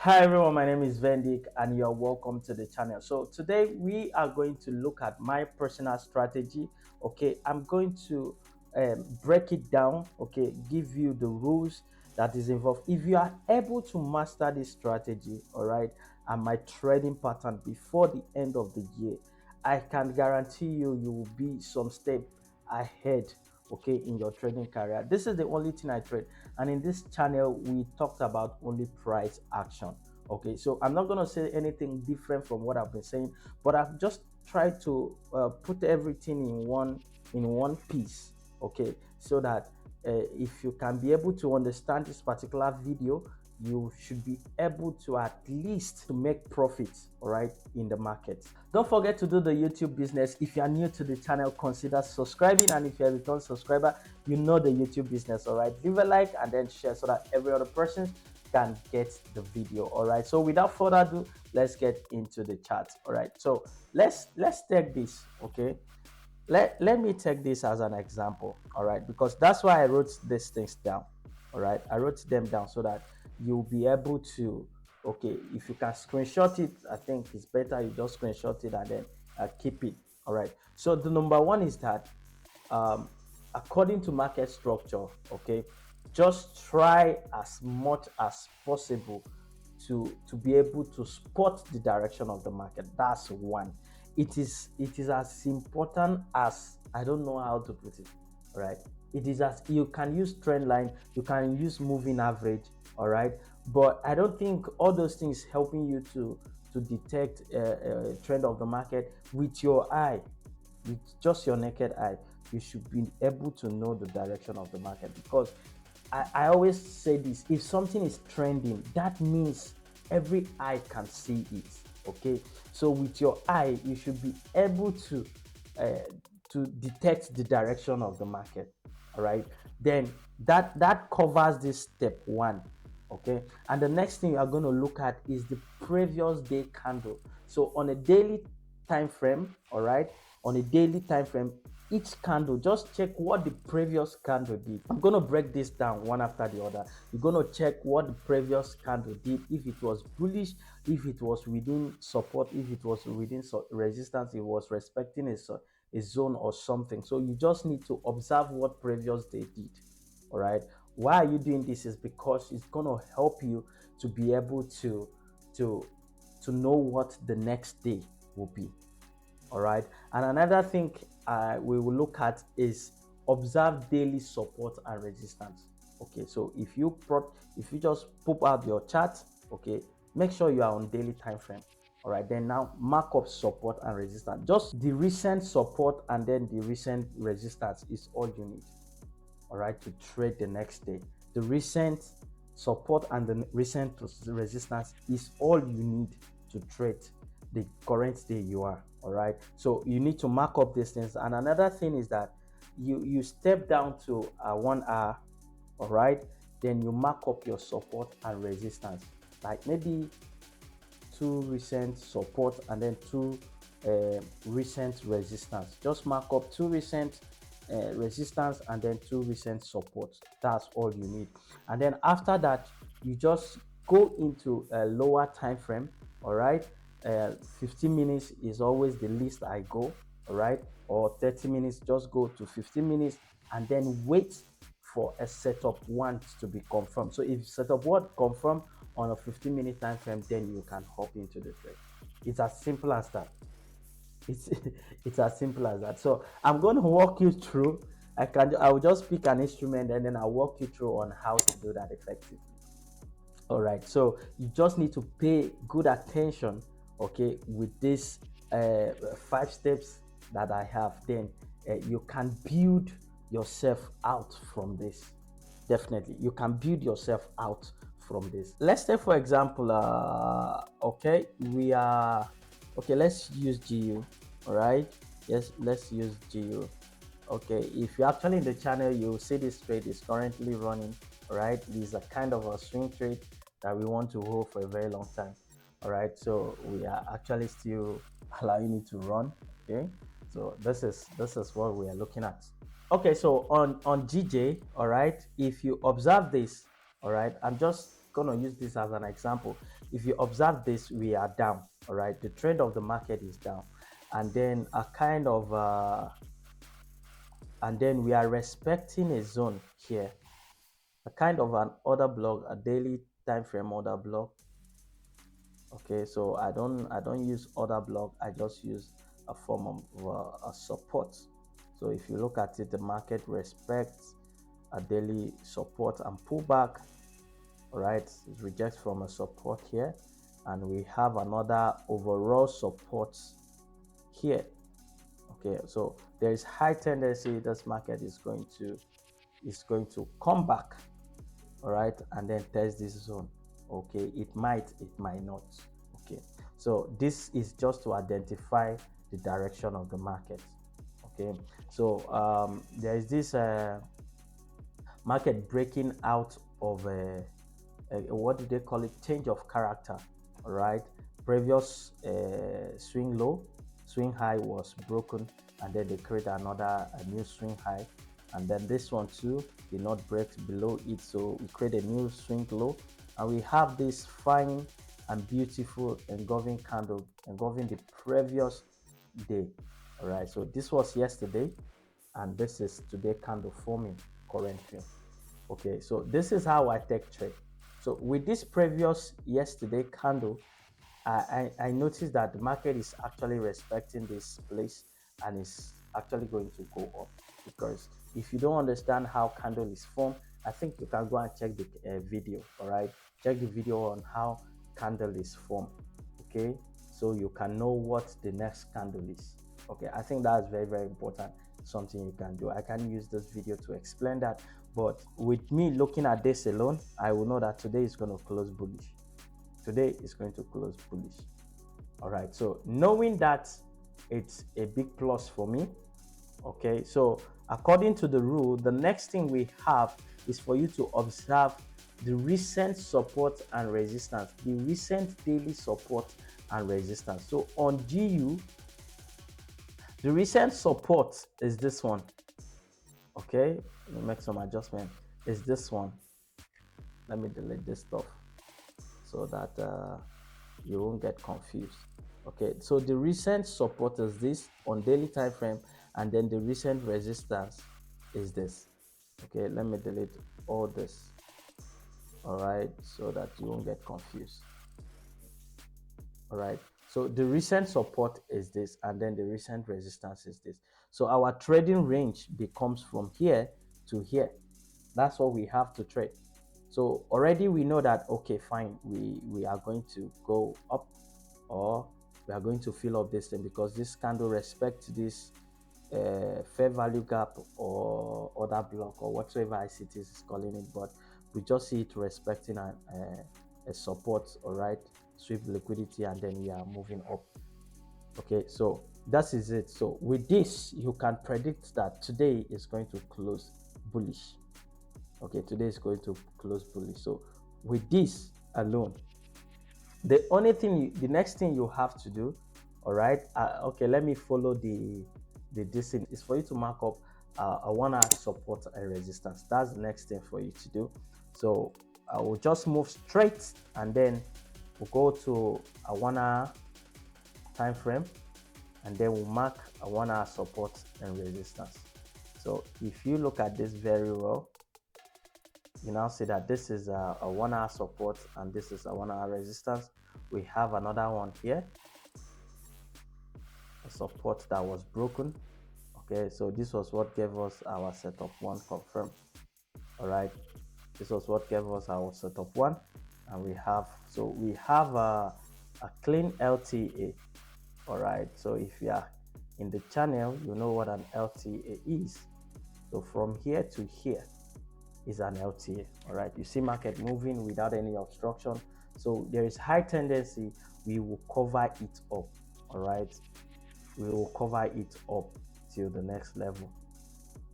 Hi everyone, my name is Vendik and you're welcome to the channel. So today we are going to look at my personal strategy. Okay, I'm going to break it down. Okay, give you the rules that is involved. If you are able to master this strategy, all right, and my trading pattern before the end of the year, I can guarantee you will be some step ahead, okay, in your trading career. This is the only thing I trade, and in this channel we talked about only price action. Okay, so I'm not going to say anything different from what I've been saying, but I've just tried to put everything in one piece. Okay, so that if you can be able to understand this particular video, you should be able to at least to make profits, all right, in the market. Don't forget to do the YouTube business. If you are new to the channel, consider subscribing, and if you're a return subscriber, you know the YouTube business, all right. Leave a like and then share so that every other person can get the video. All right, so without further ado, let's get into the chart. All right, so let's take this. Okay, let me take this as an example. All right, because that's why I wrote these things down. All right, I wrote them down so that you'll be able to, okay, if you can screenshot it, I think it's better you just screenshot it and then keep it. All right, so the number one is that um, according to market structure, okay, just try as much as possible to be able to spot the direction of the market. That's one. It is as important as, I don't know how to put it, right? It is as, you can use trend line, you can use moving average, all right, but I don't think all those things helping you to detect a trend of the market with your eye, with just your naked eye. You should be able to know the direction of the market, because I always say this: if something is trending, that means every eye can see it. Okay, so with your eye, you should be able uh, to detect the direction of the market. All right, then that covers this step one. Okay, and the next thing you are going to look at is the previous day candle. So on a daily time frame, all right, on a daily time frame, each candle, just check what the previous candle did. I'm going to break this down one after the other. You're going to check what the previous candle did, if it was bullish, if it was within support, if it was within resistance, it was respecting a zone or something. So you just need to observe what previous day did. All right, why are you doing this? Is because it's going to help you to be able to to know what the next day will be. All right, and another thing we will look at is observe daily support and resistance. Okay, so if you just pop out your chart, okay, make sure you are on daily time frame. All right, then now mark up support and resistance. Just the recent support and then the recent resistance is all you need, all right, to trade the next day. The recent support and the recent resistance is all you need to trade the current day you are. All right, so you need to mark up these things. And another thing is that you step down to 1 hour, all right, then you mark up your support and resistance, like maybe two recent support and then two recent resistance. Just mark up two recent resistance and then two recent support. That's all you need. And then after that, you just go into a lower time frame. All right, 15 minutes is always the least I go. All right, or 30 minutes, just go to 15 minutes and then wait for a setup one to be confirmed. So if setup one confirm on a 15-minute time frame, then you can hop into the trade. It's as simple as that. It's it's as simple as that. So I'm going to walk you through. I will just pick an instrument and then I'll walk you through on how to do that effectively. All right, so you just need to pay good attention, okay, with this 5 steps that I have. Then you can build yourself out from this. Definitely, you can build yourself out from this. Let's say, for example, okay, we are, okay, let's use GU. All right, yes, let's use GU. Okay, if you're actually in the channel, you'll see this trade is currently running. All right, this is a kind of a swing trade that we want to hold for a very long time. All right, so we are actually still allowing it to run. Okay, so this is what we are looking at. Okay, so on GJ, all right, if you observe this, all right, I'm just gonna use this as an example. If you observe this, we are down. All right, the trend of the market is down, and then a kind of and then we are respecting a zone here, a kind of an order block, a daily time frame order block. Okay, so I don't use order block, I just use a form of a support. So if you look at it, the market respects a daily support and pullback. All right, it rejects from a support here, and we have another overall support here. Okay, so there is high tendency this market is going to come back. All right, and then test this zone. Okay, it might not. Okay, so this is just to identify the direction of the market. Okay, so there is this market breaking out of what do they call it, change of character. All right, previous swing low, swing high was broken, and then they create a new swing high, and then this one too did not break below it, so we create a new swing low, and we have this fine and beautiful engulfing candle engulfing the previous day. All right, so this was yesterday, and this is today candle forming currently. Okay, so this is how I take trade. So with this previous yesterday candle, I noticed that the market is actually respecting this place and is actually going to go up, because if you don't understand how candle is formed, I think you can go and check the video. All right, check the video on how candle is formed. Okay, so you can know what the next candle is. Okay, I think that's very, very important, something you can do. I can use this video to explain that, but with me looking at this alone, I will know that today is going to close bullish. Today is going to close bullish. All right, so knowing that, it's a big plus for me. Okay, so according to the rule, the next thing we have is for you to observe the recent support and resistance, the recent daily support and resistance. So on GU, the recent support is this one. Okay, let me make some adjustment. Is this one. Let me delete this stuff so that you won't get confused. Okay, so the recent support is this on daily time frame, and then the recent resistance is this. Okay, let me delete all this. All right, so that you won't get confused. All right, so the recent support is this, and then the recent resistance is this. So our trading range becomes from here to here. That's what we have to trade. So already we know that, okay, fine, we are going to go up, or we are going to fill up this thing, because this candle respects this fair value gap or other block or whatsoever ICT is calling it, but we just see it respecting a support. All right, sweep liquidity, and then we are moving up. Okay, so that is it. So with this, you can predict that today is going to close bullish. Okay, today is going to close bullish. So with this alone, the next thing you have to do, all right, okay, let me follow the distance, is for you to mark up a 1 hour support and resistance. That's the next thing for you to do. So I will just move straight, and then we'll go to a 1 hour time frame, and then we'll mark a 1 hour support and resistance. So if you look at this very well, you now see that this is a 1 hour support, and this is a 1 hour resistance. We have another one here, a support that was broken. Okay, so this was what gave us our setup one confirm. All right, this was what gave us our setup one, and we have a clean LTA. All right, so if you are in the channel, you know what an LTA is. So from here to here is an LTA. All right, you see market moving without any obstruction, so there is high tendency we will cover it up. All right, we will cover it up till the next level.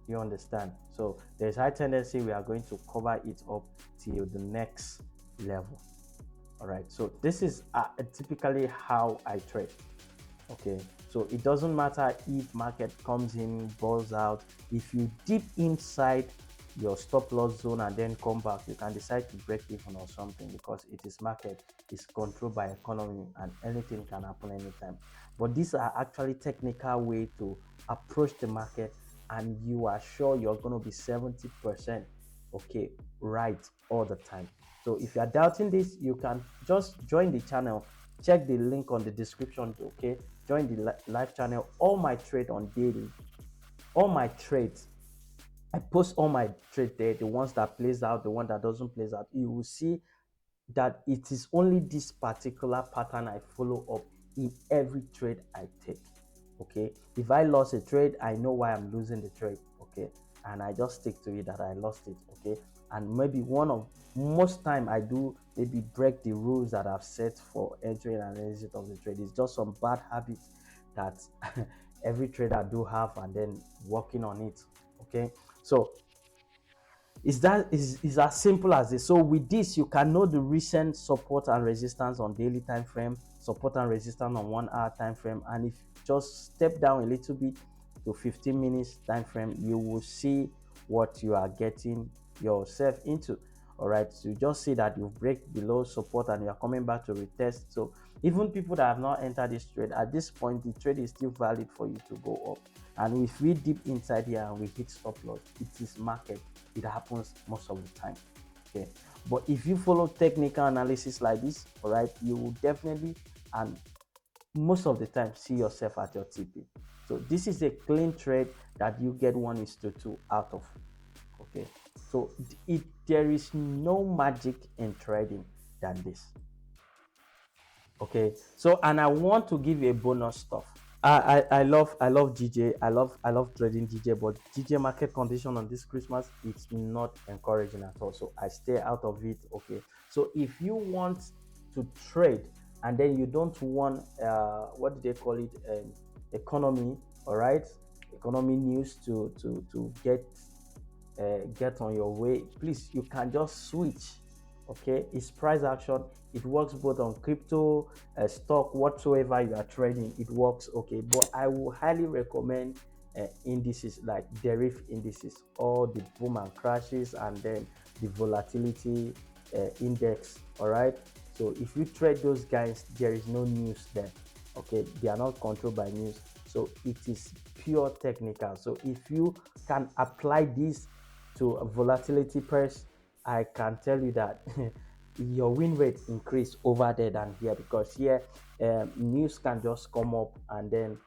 You understand? So there's high tendency we are going to cover it up till the next level. All right, so this is typically how I trade. Okay, so it doesn't matter if market comes in, balls out. If you dip inside, your stop loss zone and then come back, you can decide to break even or something, because it is market, is controlled by economy, and anything can happen anytime. But these are actually technical way to approach the market, and you are sure you're going to be 70% okay right all the time. So if you are doubting this, you can just join the channel. Check the link on the description. Okay, join the live channel. All my trade on daily, all my trades, I post all my trade there, the ones that plays out, the one that doesn't plays out. You will see that it is only this particular pattern I follow up in every trade I take. Okay, if I lost a trade, I know why I'm losing the trade. Okay, and I just stick to it that I lost it. Okay, and maybe one of most time I do maybe break the rules that I've set for entry and exit of the trade. It's just some bad habits that every trader do have, and then working on it. Okay, so is as simple as this. So with this, you can know the recent support and resistance on daily time frame, support and resistance on 1 hour time frame, and if you just step down a little bit to 15 minutes time frame, you will see what you are getting yourself into. All right, so you just see that you break below support and you are coming back to retest. So even people that have not entered this trade, at this point the trade is still valid for you to go up. And if we deep inside here and we hit stop loss, it is market. It happens most of the time. Okay, but if you follow technical analysis like this, all right, you will definitely and most of the time see yourself at your TP. So this is a clean trade that you get 1:2 out of. Okay, so there is no magic in trading than this. Okay, so and I want to give you a bonus stuff. I love GJ. I love trading GJ, but GJ market condition on this Christmas, it's not encouraging at all. So I stay out of it. Okay. So if you want to trade and then you don't want what do they call it, economy, all right, economy news to get on your way, please, you can just switch. Okay, it's price action. It works both on crypto, stock, whatsoever you are trading, it works. Okay, but I will highly recommend indices like derivative indices, all the boom and crashes, and then the volatility index. All right, so if you trade those guys, there is no news there. Okay, they are not controlled by news, so it is pure technical. So if you can apply this to a volatility pairs, I can tell you that your win rate increase over there than here, because here news can just come up, and then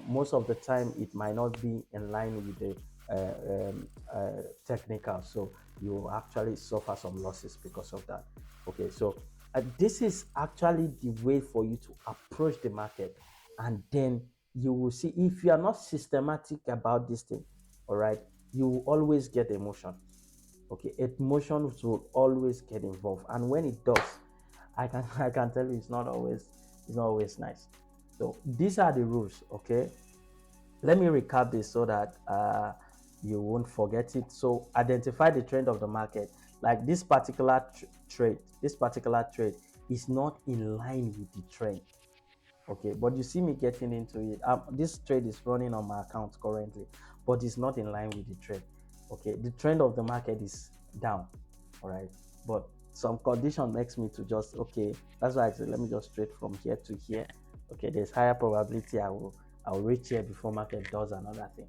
most of the time it might not be in line with the technical, so you actually suffer some losses because of that. Okay, so this is actually the way for you to approach the market, and then you will see if you are not systematic about this thing. All right, you will always get emotion. Okay, emotions will always get involved, and when it does, I can tell you it's not always nice. So these are the rules. Okay, let me recap this so that you won't forget it. So identify the trend of the market. Like this particular trade is not in line with the trend. Okay, but you see me getting into it. This trade is running on my account currently, but it's not in line with the trend. Okay, the trend of the market is down. All right, but some condition makes me to just, okay, that's why I said let me just trade from here to here. Okay, there's higher probability I will reach here before market does another thing.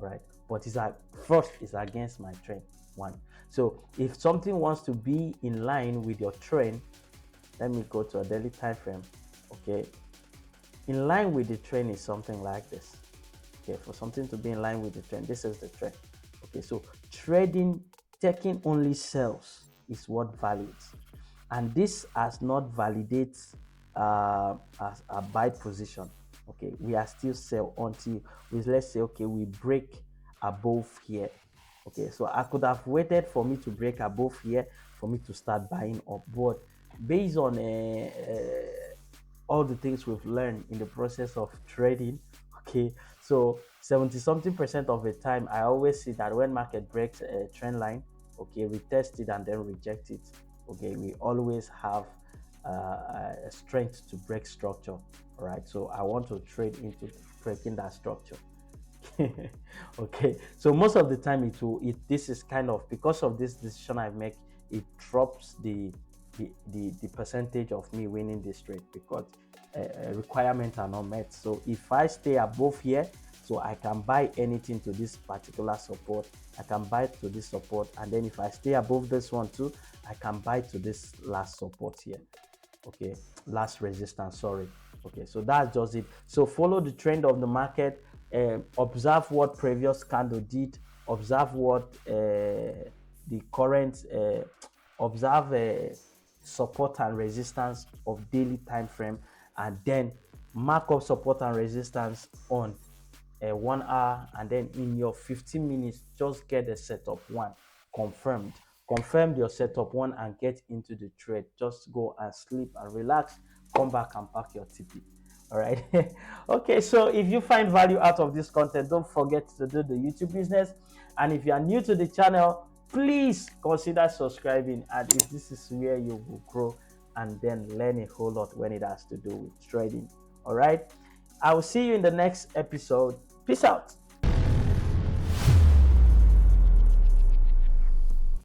All right, but it's like first it's against my trend one. So if something wants to be in line with your trend, let me go to a daily time frame. Okay, in line with the trend is something like this. Okay, for something to be in line with the trend, this is the trend. Okay, so trading, taking only sells is what validates, and this has not validates as a buy position. Okay, we are still sell until we, let's say, okay, we break above here. Okay, so I could have waited for me to break above here for me to start buying up, but based on all the things we've learned in the process of trading. Okay, so 70 something percent of the time I always see that when market breaks a trend line, okay, we test it and then reject it. Okay, we always have a strength to break structure. All right, so I want to trade into breaking that structure. Okay, so most of the time this is kind of, because of this decision I make, it drops the percentage of me winning this trade, because requirements are not met. So if I stay above here, so I can buy anything to this particular support, I can buy to this support, and then if I stay above this one too, I can buy to this last support here. Okay, last resistance, sorry. Okay, so that's just it. So follow the trend of the market, observe what previous candle did, observe what the current observe support and resistance of daily time frame, and then mark up support and resistance on 1 hour, and then in your 15 minutes just get the setup one confirmed. Confirm your setup one and get into the trade. Just go and sleep and relax, come back and pack your TP. All right. Okay, so if you find value out of this content, don't forget to do the YouTube business. And if you are new to the channel, please consider subscribing. And if this is where you will grow and then learn a whole lot when it has to do with trading. All right. I will see you in the next episode. Peace out.